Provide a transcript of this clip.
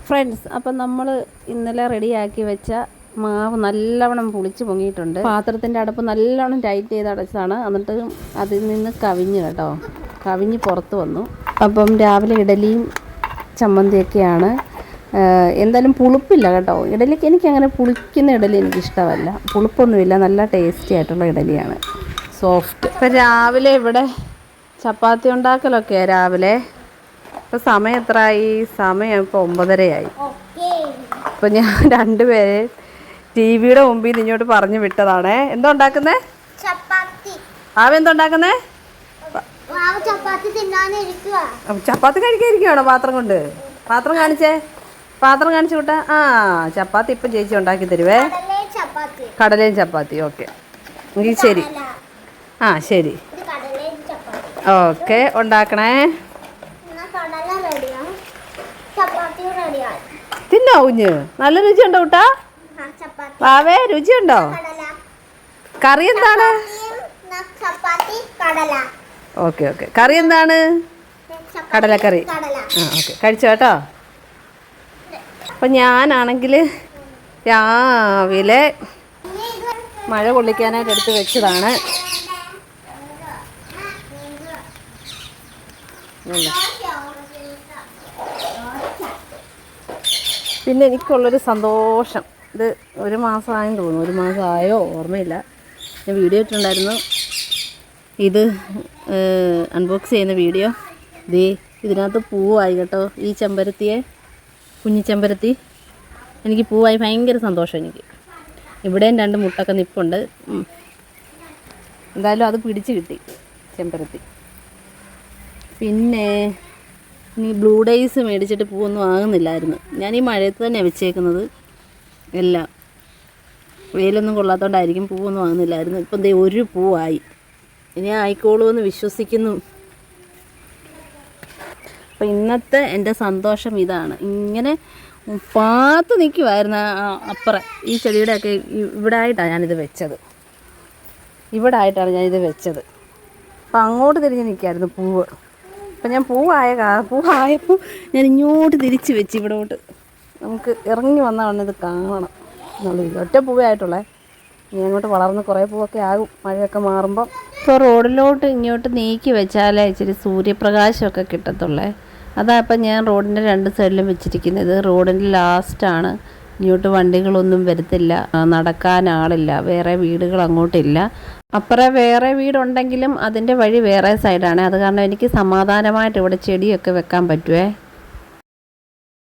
Friends, അപ്പം നമ്മൾ ഇന്നലെ റെഡിയാക്കി വെച്ച മാവ് നല്ലവണ്ണം പുളിച്ച് പൊങ്ങിയിട്ടുണ്ട്. പാത്രത്തിൻ്റെ അടപ്പ് നല്ലവണ്ണം ടൈറ്റ് ചെയ്ത് അടച്ചതാണ്. എന്നിട്ട് അതിൽ നിന്ന് കവിഞ്ഞ് പുറത്ത് വന്നു. അപ്പം രാവിലെ ഇഡലിയും ചമ്മന്തിയൊക്കെയാണ്. എന്തായാലും പുളിപ്പില്ല കേട്ടോ. ഇഡലിക്ക് എനിക്കങ്ങനെ പുളിക്കുന്ന ഇഡലി എനിക്കിഷ്ടമല്ല. പുളിപ്പൊന്നുമില്ല, നല്ല ടേസ്റ്റി ആയിട്ടുള്ള ഇഡലിയാണ്, സോഫ്റ്റ്. ഇപ്പം രാവിലെ ഇവിടെ ചപ്പാത്തി ഉണ്ടാക്കലൊക്കെയാണ് രാവിലെ. ഇപ്പം സമയം എത്രയായി? സമയം ഇപ്പോൾ 9:30 ഇപ്പം ഞാൻ രണ്ടുപേരെ ടി വിയുടെ മുമ്പിൽ നിന്ന് ഇങ്ങോട്ട് പറഞ്ഞു വിട്ടതാണേ. എന്താ ഉണ്ടാക്കുന്നേ? എന്തുണ്ടാക്കുന്നേ? ചപ്പാത്തി കഴിക്കാതിരിക്കുകയാണോ? പാത്രം കാണിച്ചു വിട്ടാ. ചപ്പാത്തി ഇപ്പം ചേച്ചി ഉണ്ടാക്കി തരുവേ. കടലയും ചപ്പാത്തി. ഓക്കെ, എങ്കിൽ ശരി. ശരി, ഓക്കെ, ഉണ്ടാക്കണേ. തിന്നോ കുഞ്ഞ്? നല്ല രുചിയുണ്ടോ കൂട്ടാ? വാവേ, രുചിയുണ്ടോ? കറി എന്താണ്? ഓക്കെ, കറി എന്താണ്? കടലക്കറി. ഓക്കെ, കഴിച്ചോ കേട്ടോ. അപ്പം ഞാനാണെങ്കിൽ രാവിലെ മഴ കൊള്ളിക്കാനായിട്ട് എടുത്ത് വെച്ചതാണ്. പിന്നെ എനിക്കുള്ളൊരു സന്തോഷം, ഇത് 1 മാസമായെന്ന് തോന്നുന്നു. 1 മാസമായോ ഓർമ്മയില്ല. ഞാൻ വീഡിയോ ഇട്ടിട്ടുണ്ടായിരുന്നു, ഇത് അൺബോക്സ് ചെയ്യുന്ന വീഡിയോ. ഇതിനകത്ത് പൂവായി കേട്ടോ. ഈ കുഞ്ഞി ചെമ്പരത്തി എനിക്ക് പൂവായി. ഭയങ്കര സന്തോഷം എനിക്ക്. ഇവിടെയും 2 മുട്ടൊക്കെ നിപ്പുണ്ട്. എന്തായാലും അത് പിടിച്ച് കിട്ടി ചെമ്പരത്തി. പിന്നെ ഇനി ബ്ലൂ ഡേയ്സ് മേടിച്ചിട്ട് പൂവൊന്നും ആകുന്നില്ലായിരുന്നു. ഞാൻ ഈ മഴയത്ത് തന്നെയാണ് വെച്ചേക്കുന്നത് എല്ലാം. വെയിലൊന്നും കൊള്ളാത്തതുകൊണ്ടായിരിക്കും പൂവൊന്നും ആകുന്നില്ലായിരുന്നു. ഇപ്പം ദേ 1 പൂവായി. ഇനി ആയിക്കോളൂന്ന് വിശ്വസിക്കുന്നു. അപ്പം ഇന്നത്തെ എൻ്റെ സന്തോഷം ഇതാണ്. ഇങ്ങനെ പാത്ത് നിൽക്കുമായിരുന്നു അപ്പുറം. ഈ ചെടിയുടെയൊക്കെ ഇവിടെ ആയിട്ടാണ് ഞാനിത് വെച്ചത്. അപ്പം അങ്ങോട്ട് തിരിഞ്ഞ് നിൽക്കുമായിരുന്നു പൂവ്. അപ്പം ഞാൻ പൂവായപ്പോൾ ഞാൻ ഇങ്ങോട്ട് തിരിച്ച് വെച്ച് ഇവിടോട്ട്. നമുക്ക് ഇറങ്ങി വന്നതാണ് ഇത് കാണണം എന്നുള്ളത്. ഒറ്റ പൂവേ ആയിട്ടുള്ളേ. ഇനി അങ്ങോട്ട് വളർന്ന് കുറേ പൂവൊക്കെ ആകും മഴയൊക്കെ മാറുമ്പോൾ. ഇപ്പോൾ റോഡിലോട്ട് ഇങ്ങോട്ട് നീക്കി വെച്ചാലേ ഇച്ചിരി സൂര്യപ്രകാശമൊക്കെ കിട്ടത്തുള്ളേ. അതാ ഇപ്പം ഞാൻ റോഡിൻ്റെ 2 സൈഡിലും വെച്ചിരിക്കുന്നത്. റോഡിൻ്റെ ലാസ്റ്റാണ്. ഇങ്ങോട്ട് വണ്ടികളൊന്നും വരത്തില്ല, നടക്കാൻ ആളില്ല, വേറെ വീടുകൾ അങ്ങോട്ടില്ല. അപ്പുറം വേറെ വീടുണ്ടെങ്കിലും അതിൻ്റെ വഴി വേറെ സൈഡാണ്. അത് കാരണം എനിക്ക് സമാധാനമായിട്ട് ഇവിടെ ചെടിയൊക്കെ വെക്കാൻ പറ്റുമേ.